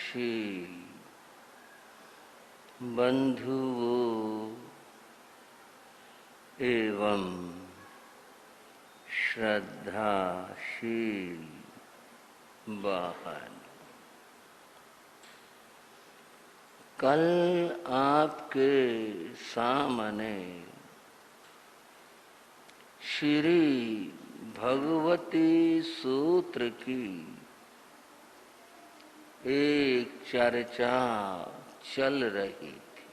श्रद्धाशील बंधुओं एवं श्रद्धाशील बहन, कल आपके सामने श्री भगवती सूत्र की एक चर्चा चल रही थी।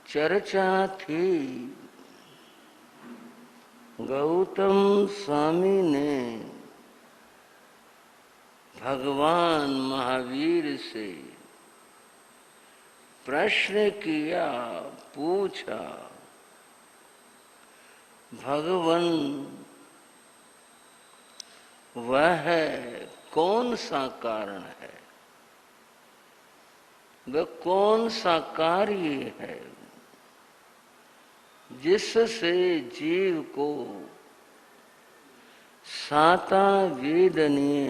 चर्चा थी गौतम स्वामी ने भगवान महावीर से प्रश्न किया, पूछा, भगवान वह कौन सा कारण है, वह कौन सा कार्य है जिससे जीव को साता वेदनीय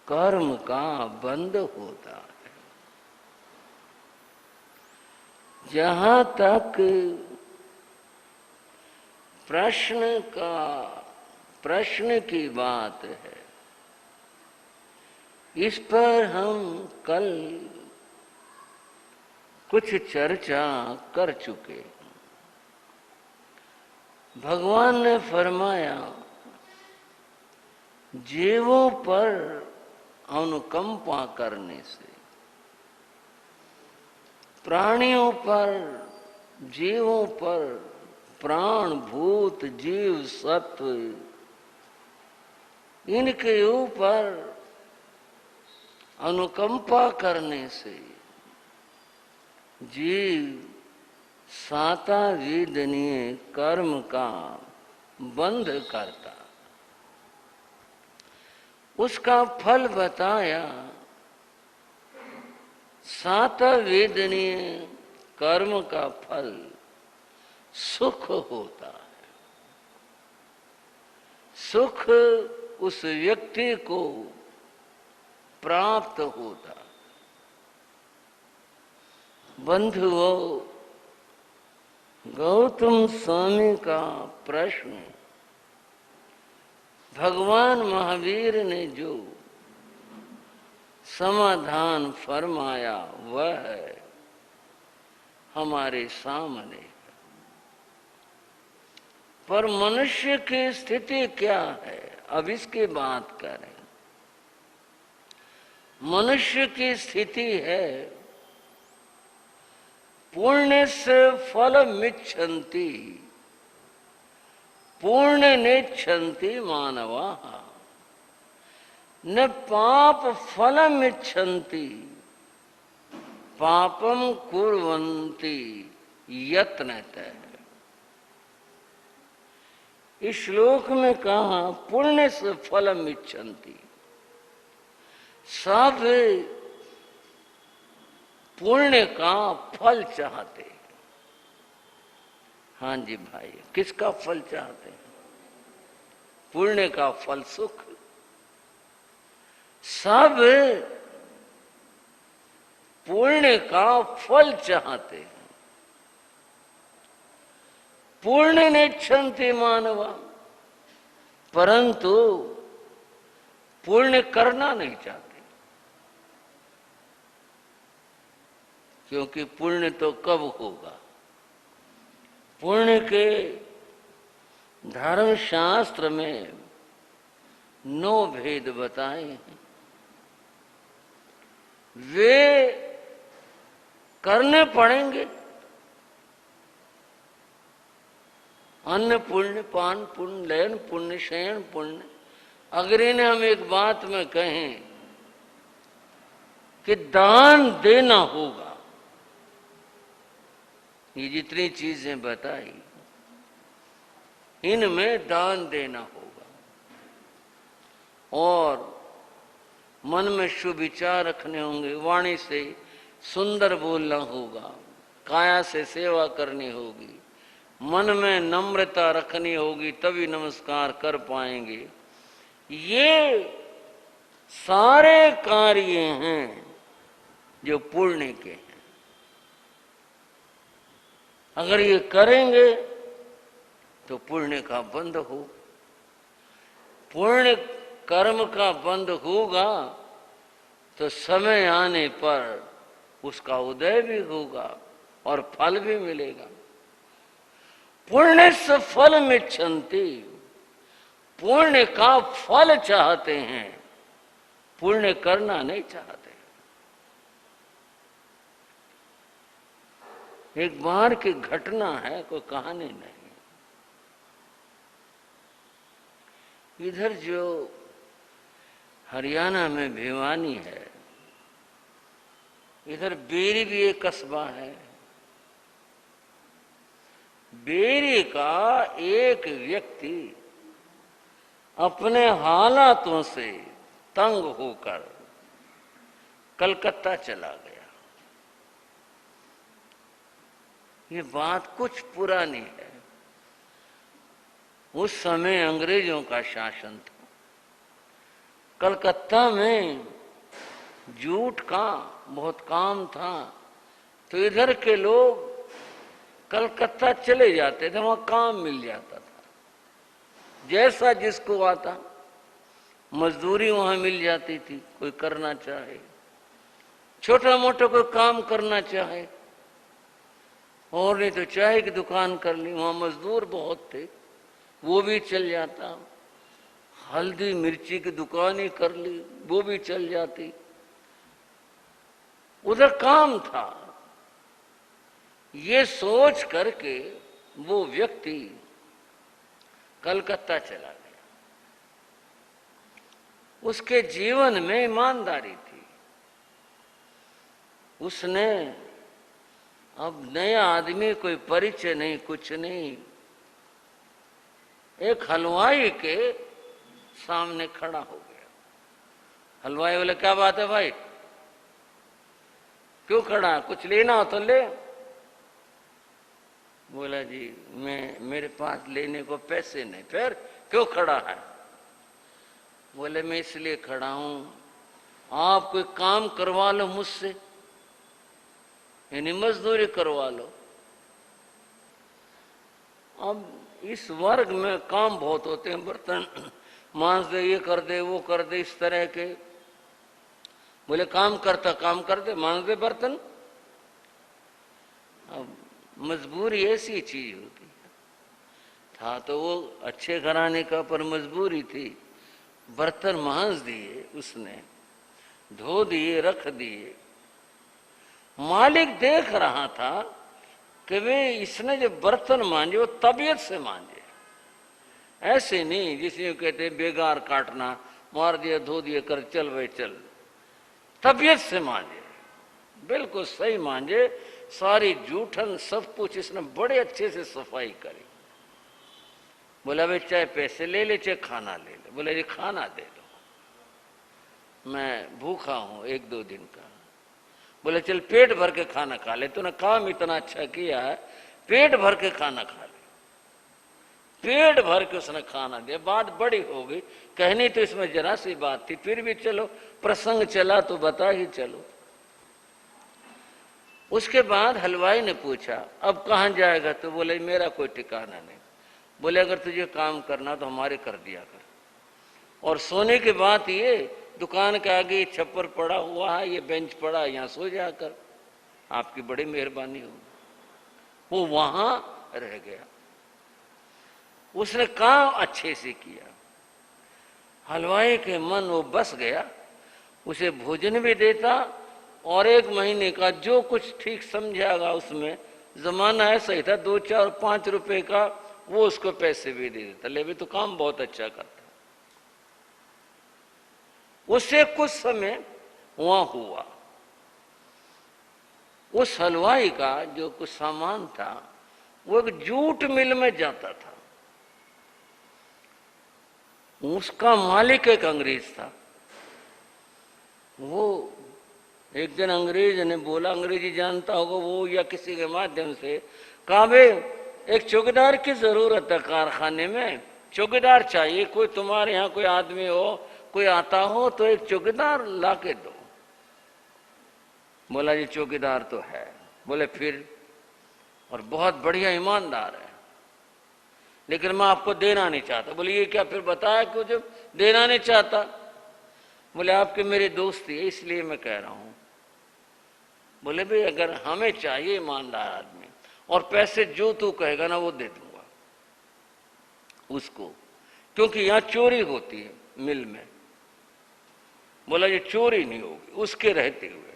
कर्म का बंध होता है। जहां तक प्रश्न की बात है, इस पर हम कल कुछ चर्चा कर चुके। भगवान ने फरमाया, जीवों पर अनुकंपा करने से, प्राणियों पर, जीवों पर, प्राण भूत जीव सत्व, इनके ऊपर अनुकंपा करने से जीव साता वेदनीय कर्म का बंध करता। उसका फल बताया, साता वेदनीय कर्म का फल सुख होता है। सुख उस व्यक्ति को प्राप्त होता। बंधुओं, गौतम स्वामी का प्रश्न भगवान महावीर ने जो समाधान फरमाया वह हमारे सामने है। पर मनुष्य की स्थिति क्या है, अब इसकी बात करें। मनुष्य की स्थिति है, पुण्य से फलमिच्छन्ति पुण्य नेच्छन्ति मानवाः, न पाप फलमिच्छन्ति पापम कुर्वन्ति यत्नतः। इस श्लोक में कहा पुण्य से फलमिच्छन्ति, सब पुण्य का फल चाहते हैं। हाँ जी भाई, किसका फल चाहते हैं? पुण्य का फल सुख। सब पुण्य का फल चाहते हैं। पुण्य नेच्छन्ति मानवा, परंतु पुण्य करना नहीं चाहते, क्योंकि पुण्य तो कब होगा? पुण्य के धर्म शास्त्र में 9 भेद बताए हैं। वे करने पड़ेंगे। अन्न पुण्य, पान पुण्य, लयन पुण्य, शयन पुण्य। अगर इन्हें हम एक बात में कहें कि दान देना होगा, ये जितनी चीजें बताई इनमें दान देना होगा, और मन में शुभ विचार रखने होंगे, वाणी से सुंदर बोलना होगा, काया से सेवा करनी होगी, मन में नम्रता रखनी होगी, तभी नमस्कार कर पाएंगे। ये सारे कार्य हैं जो पुण्य के हैं। अगर ये करेंगे तो पुण्य का बंध हो, पुण्य कर्म का बंध होगा तो समय आने पर उसका उदय भी होगा और फल भी मिलेगा। पुण्य से फल मिच्छन्ति, पुण्य का फल चाहते हैं, पुण्य करना नहीं चाहते। एक बार की घटना है, कोई कहानी नहीं। इधर जो हरियाणा में भिवानी है, इधर बेरी भी एक कस्बा है। बेरी का एक व्यक्ति अपने हालातों से तंग होकर कलकत्ता चला गया। ये बात कुछ पुरानी है। उस समय अंग्रेजों का शासन था। कलकत्ता में जूट का बहुत काम था, तो इधर के लोग कलकत्ता चले जाते थे, वहां काम मिल जाता था। जैसा जिसको आता, मजदूरी वहां मिल जाती थी। कोई करना चाहे, छोटा मोटा कोई काम करना चाहे, और नहीं तो चाय की दुकान कर ली, वहां मजदूर बहुत थे, वो भी चल जाता। हल्दी मिर्ची की दुकान ही कर ली, वो भी चल जाती। उधर काम था। ये सोच करके वो व्यक्ति कलकत्ता चला गया। उसके जीवन में ईमानदारी थी। उसने अब नया आदमी, कोई परिचय नहीं, कुछ नहीं, एक हलवाई के सामने खड़ा हो गया। हलवाई बोले, क्या बात है भाई, क्यों खड़ा, कुछ लेना हो तो ले। बोला, जी मेरे पास लेने को पैसे नहीं। फिर क्यों खड़ा है? बोले, मैं इसलिए खड़ा हूं, आप कोई काम करवा लो मुझसे, यानी मजदूरी करवा लो। अब इस वर्ग में काम बहुत होते हैं, बर्तन मांस दे, ये कर दे, वो कर दे, इस तरह के। बोले, काम कर दे, मांस दे बर्तन। अब मजबूरी ऐसी चीज होती है। था तो वो अच्छे घराने का, पर मजबूरी थी। बर्तन मांस दिए उसने, धो दिए, रख दिए। मालिक देख रहा था कि वे इसने जो बर्तन मांजे वो तबीयत से मांजे, ऐसे नहीं जिसे कहते बेगार काटना, मार दिया, धो दिया, कर चल भाई चल। तबीयत से मांजे, बिल्कुल सही मांजे। सारी जूठन सब कुछ इसने बड़े अच्छे से सफाई करी। बोला, भाई चाहे पैसे ले ले, चाहे खाना ले ले। बोले, जी खाना दे दो, मैं भूखा हूं 1-2 दिन का। बोले, चल पेट भर के खाना खा ले, तूने काम इतना अच्छा किया है, पेट भर के खाना खा ले। पेट भर के उसने खाना दिया। बात बड़ी हो गई, कहनी तो इसमें जरा सी बात थी, फिर भी चलो प्रसंग चला तो बता ही चलो। उसके बाद हलवाई ने पूछा, अब कहाँ जाएगा? तो बोले, मेरा कोई ठिकाना नहीं। बोले, अगर तुझे काम करना तो हमारे कर दिया कर। और सोने की बात ये, दुकान के आगे छप्पर पड़ा हुआ है, ये बेंच पड़ा, यहाँ सो जाकर, आपकी बड़ी मेहरबानी होगी। वो वहां रह गया। उसने काम अच्छे से किया। हलवाई के मन वो बस गया। उसे भोजन भी देता और 1 महीने का जो कुछ ठीक समझागा, उसमें जमाना ऐसा ही था, 2, 4, 5 रुपए का वो उसको पैसे भी दे देता। ले भी तो काम बहुत अच्छा करता। उससे कुछ समय वहां हुआ। उस हलवाई का जो कुछ सामान था वो एक जूट मिल में जाता था। उसका मालिक एक अंग्रेज था। वो एक दिन अंग्रेज ने बोला, अंग्रेजी जानता होगा वो, या किसी के माध्यम से कहा, भाई एक चौकीदार की जरूरत है कारखाने में, चौकीदार चाहिए। कोई तुम्हारे यहाँ कोई आदमी हो, कोई आता हो तो एक चौकीदार ला के दो। बोला जी चौकीदार तो है। बोले फिर? और बहुत बढ़िया ईमानदार है, लेकिन मैं आपको देना नहीं चाहता। बोले ये क्या? फिर बताया क्यों जब देना नहीं चाहता? बोले आपकी मेरी दोस्ती है इसलिए मैं कह रहा हूं। बोले भाई अगर हमें चाहिए ईमानदार आदमी, और पैसे जो तू कहेगा ना वो दे दूंगा उसको, क्योंकि यहां चोरी होती है मिल में। बोला ये चोरी नहीं होगी उसके रहते हुए।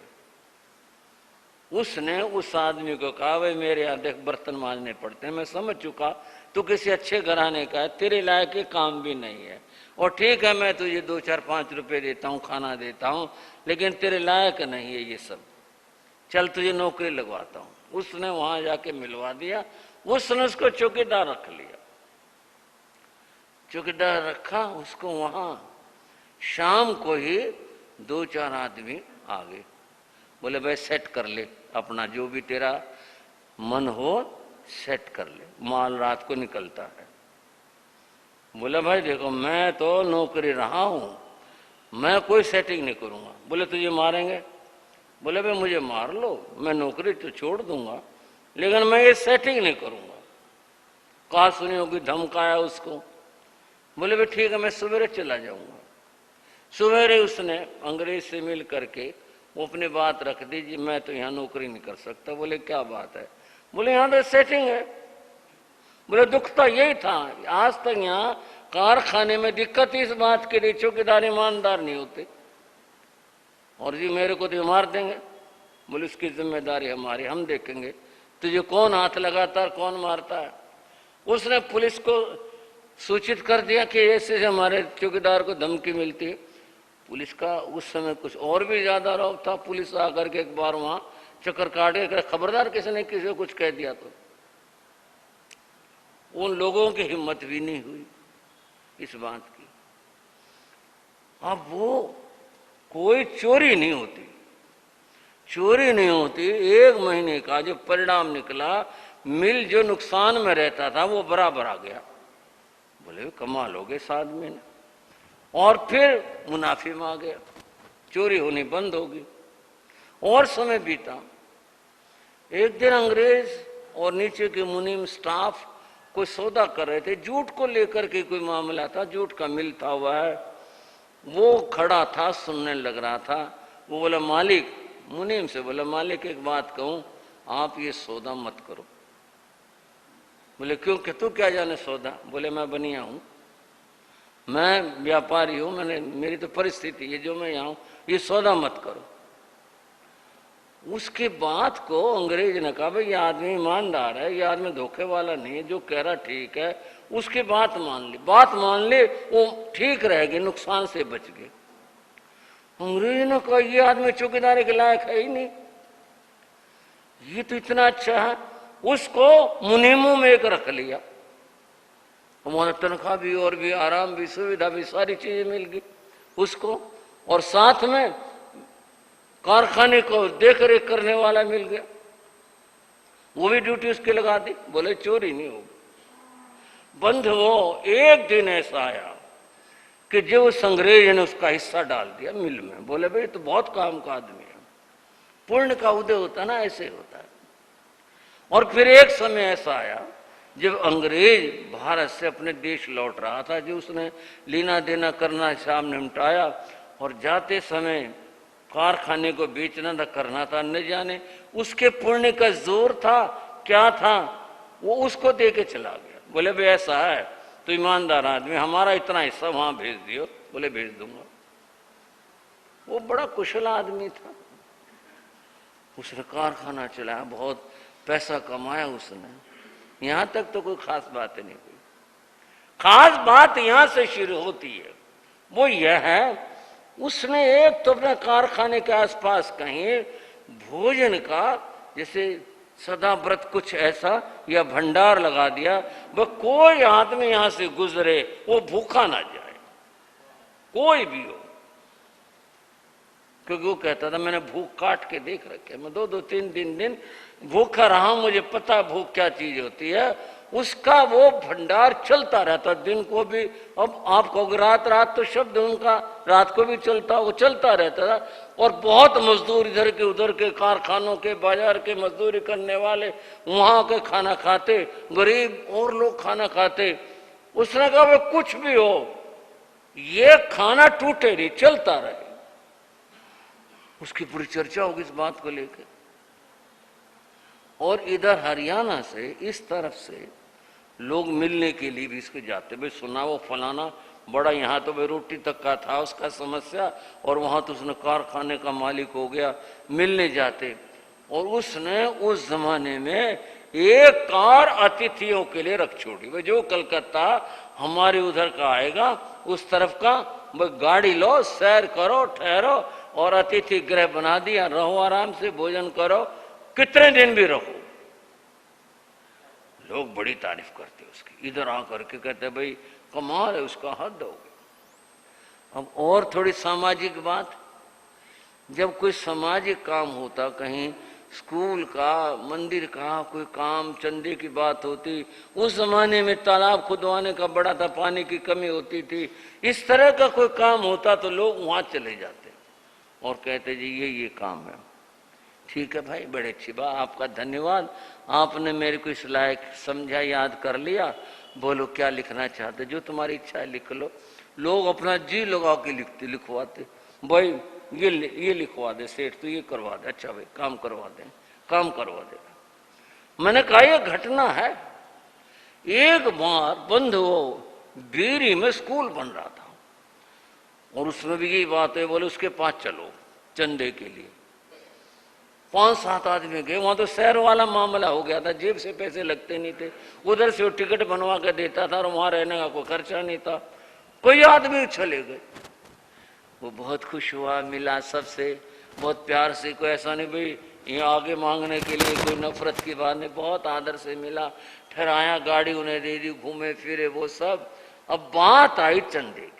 उसने उस आदमी को कहा भाई मेरे यहां देख बर्तन मांजने पड़ते हैं, मैं समझ चुका तू किसी अच्छे घराने का है, तेरे लायक के काम भी नहीं है, और ठीक है मैं तुझे 2 4 5 रुपए देता हूँ, खाना देता हूँ, लेकिन तेरे लायक नहीं है ये सब, चल तुझे नौकरी लगवाता हूँ। उसने वहां जाके मिलवा दिया। उसने उसको चौकीदार रख लिया। चौकीदार रखा उसको। वहां शाम को ही 2 4 आदमी आ गए। बोले भाई सेट कर ले अपना, जो भी तेरा मन हो सेट कर ले, माल रात को निकलता है। बोले भाई देखो मैं तो नौकरी रहा हूं, मैं कोई सेटिंग नहीं करूंगा। बोले तुझे मारेंगे? बोले भाई मुझे मार लो, मैं नौकरी तो छोड़ दूंगा, लेकिन मैं ये सेटिंग नहीं करूंगा। कहा सुनी होगी, धमकाया उसको। बोले भाई ठीक है मैं सवेरे चला जाऊंगा। सवेरे उसने अंग्रेज से मिल करके वो अपनी बात रख दी, जी मैं तो यहाँ नौकरी नहीं कर सकता। बोले क्या बात है? बोले यहाँ तो सेटिंग है। बोले दुख तो यही था, आज तक यहाँ कारखाने में दिक्कत इस बात की रही चौकीदार ईमानदार नहीं होते, और जी मेरे को तो मार देंगे। बोले उसकी जिम्मेदारी हमारी, हम देखेंगे तुझे कौन हाथ लगाता है कौन मारता है। उसने पुलिस को सूचित कर दिया कि ऐसे हमारे चौकीदार को धमकी मिलती है। पुलिस का उस समय कुछ और भी ज्यादा रौब था। पुलिस आकर के एक बार वहां चक्कर काटे, खबरदार किसी ने किसी को कुछ कह दिया तो उन लोगों की हिम्मत भी नहीं हुई इस बात की। अब वो कोई चोरी नहीं होती, चोरी नहीं होती। 1 महीने का जो परिणाम निकला, मिल जो नुकसान में रहता था वो बराबर आ गया। बोले कमाल हो गए इस आदमी ने, और फिर मुनाफे में आ गया, चोरी होनी बंद होगी। और समय बीता। एक दिन अंग्रेज और नीचे के मुनीम स्टाफ कोई सौदा कर रहे थे, जूट को लेकर के कोई मामला था, जूट का मिल था हुआ है। वो खड़ा था सुनने लग रहा था। वो बोला मालिक, मुनीम से बोला मालिक एक बात कहूं, आप ये सौदा मत करो। बोले क्यों, कि तू क्या जाने सौदा? बोले मैं बनिया हूं, मैं व्यापारी हूं, मैंने मेरी तो परिस्थिति है जो मैं यहाँ हूं, ये सौदा मत करो। उसके बाद को अंग्रेज ने कहा भाई ये आदमी ईमानदार है, ये आदमी धोखे वाला नहीं है, जो कह रहा ठीक है। उसकी बात मान ली, बात मान ली, वो ठीक रहेगी, नुकसान से बच गए। अंग्रेज ने कहा ये आदमी चौकीदारी के लायक है ही नहीं, ये तो इतना अच्छा है। उसको मुनीमों में एक रख लिया, हमारा तनख्वाह भी और भी आराम भी सुविधा भी सारी चीजें मिल गई उसको, और साथ में कारखाने को देख रेख करने वाला मिल गया, वो भी ड्यूटी उसके लगा दी। बोले चोरी नहीं होगी। बंद वो एक दिन ऐसा आया कि जो उस अंग्रेज ने उसका हिस्सा डाल दिया मिल में। बोले भाई तो बहुत काम का आदमी है, पुण्य का उदय होता ना, ऐसे होता है। और फिर एक समय ऐसा आया जब अंग्रेज भारत से अपने देश लौट रहा था, जो उसने लेना देना करना हिसाब निपटाया, और जाते समय कारखाने को बेचना था करना था, न जाने उसके पुण्य का जोर था क्या था, वो उसको दे के चला गया। बोले भाई ऐसा है तो ईमानदार आदमी, हमारा इतना हिस्सा वहां भेज दियो। बोले भेज दूंगा। वो बड़ा कुशल आदमी था, उसने कारखाना चलाया, बहुत पैसा कमाया उसने। यहां तक तो कोई खास बात नहीं हुई। खास बात यहां से शुरू होती है, वो यह है उसने एक तो अपने कारखाने के आसपास कहीं भोजन का जैसे सदा व्रत कुछ ऐसा या भंडार लगा दिया, वह कोई आदमी यहां से गुजरे वो भूखा ना जाए, कोई भी हो। क्योंकि वो कहता था मैंने भूख काट के देख रखे, मैं 2-2 3 दिन भूखा रहा, मुझे पता भूख क्या चीज होती है। उसका वो भंडार चलता रहता दिन को भी। अब आप कहोगे रात रात तो शब्द उनका रात को भी चलता, वो चलता रहता था। और बहुत मजदूर इधर के उधर के कारखानों के बाजार के मजदूरी करने वाले वहां के खाना खाते, गरीब और लोग खाना खाते। उसने कहा भाई कुछ भी हो ये खाना टूटे नहीं, चलता रहे। उसकी पूरी चर्चा होगी इस बात को लेकर। और इधर हरियाणा से इस तरफ से लोग मिलने के लिए भी इसके जाते, भाई सुना वो फलाना बड़ा यहाँ तो भाई रोटी तक का था उसका समस्या, और वहां तो उसने कारखाने का मालिक हो गया, मिलने जाते। और उसने उस जमाने में एक कार अतिथियों के लिए रख छोड़ी, भाई जो कलकत्ता हमारे उधर का आएगा उस तरफ का भाई गाड़ी लो, सैर करो, ठहरो, और अतिथि गृह बना दिया, रहो आराम से, भोजन करो, कितने दिन भी रहो। लोग बड़ी तारीफ करते उसकी, इधर आकर के कहते भाई कमाल है उसका, हद हो गई। अब और थोड़ी सामाजिक बात, जब कोई सामाजिक काम होता, कहीं स्कूल का, मंदिर का कोई काम, चंदे की बात होती, उस जमाने में तालाब खुदवाने का बड़ा था, पानी की कमी होती थी, इस तरह का कोई काम होता तो लोग वहां चले जाते और कहते जी ये काम है। ठीक है भाई, बड़े अच्छी बात, आपका धन्यवाद, आपने मेरे को इस लायक समझा, याद कर लिया, बोलो क्या लिखना चाहते, जो तुम्हारी इच्छा है लिख लो। लोग अपना जी लगा के लिखते, लिखवाते, भाई ये लिखवा दे सेठ, तो ये करवा दे, अच्छा भाई काम करवा दे, काम करवा दे। मैंने कहा ये घटना है, एक बार बंद हो बीरी में स्कूल बन रहा था, और उसमें भी यही बात है, बोले उसके पास चलो चंदे के लिए। 5-7 आदमी गए, वहां तो शहर वाला मामला हो गया था, जेब से पैसे लगते नहीं थे, उधर से वो टिकट बनवा के देता था और वहां रहने का कोई खर्चा नहीं था। कोई आदमी चले गए, वो बहुत खुश हुआ, मिला सबसे बहुत प्यार से, कोई ऐसा नहीं भाई यहाँ आगे मांगने के लिए कोई नफरत की बात नहीं, बहुत आदर से मिला, ठहराया, गाड़ी उन्हें दे दी, घूमे फिरे वो सब। अब बात आई चंदे की,